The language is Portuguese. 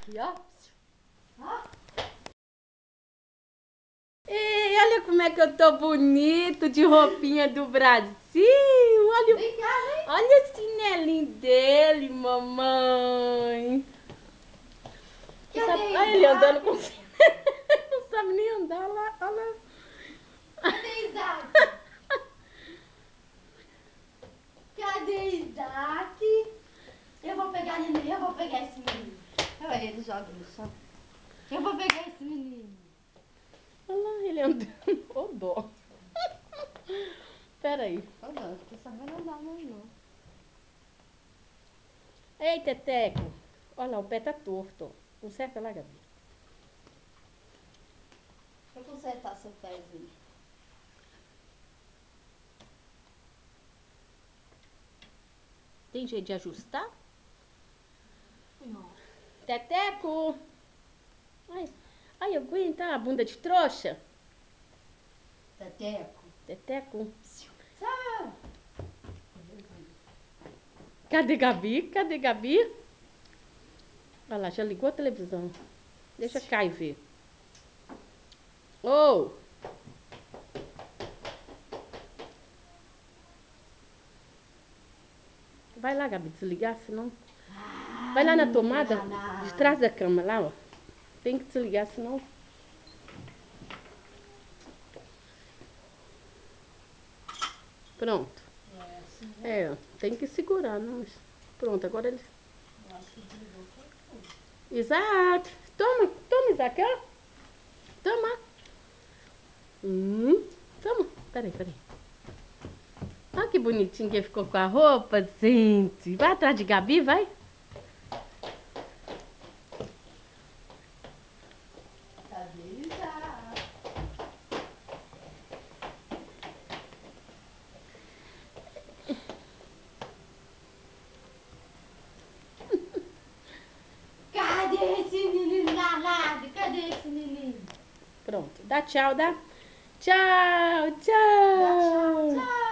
aqui, ó. Ó. Ei, olha como é que eu tô bonito de roupinha do Brasil. Olha, Vem cá, vem. olha o chinelinho dele, mamãe. Cadê Olha ele andando com... Não sabe nem andar lá, olha. Cadê Isaac? Cadê Isaac? Eu vou pegar ele, eu vou pegar esse menino. Olha, ele joga no chão. Eu vou pegar esse menino. Olha lá, ele andando. Ô, dó. Peraí. Ô, não, não tô sabendo andar mais não. Ei, Teteco. Olha lá, o pé tá torto. Conserta lá, Gabi. Deixa eu consertar seu pezinho. Tem jeito de ajustar? Não. Teteco! Ai, ai, aguenta a bunda de trouxa. Teteco. Teteco. Tchau. Cadê Gabi? Cadê Gabi? Olha lá, já ligou a televisão. Deixa Caio ver. Ô! Vai lá, Gabi, desligar, senão... Vai lá na tomada, de trás da cama, lá, ó. Tem que desligar, senão... Pronto. É, ó, tem que segurar, não. Pronto, agora ele... Isaac! Toma, toma, Isaac, ó. Toma. Toma. Peraí. Olha que bonitinho que ele ficou com a roupa, gente. Vai atrás de Gabi, vai. Cadê Isaac? Cadê esse menino danado? Cadê esse menino? Pronto. Dá tchau, dá. Tchau, Dá tchau. tchau, tchau.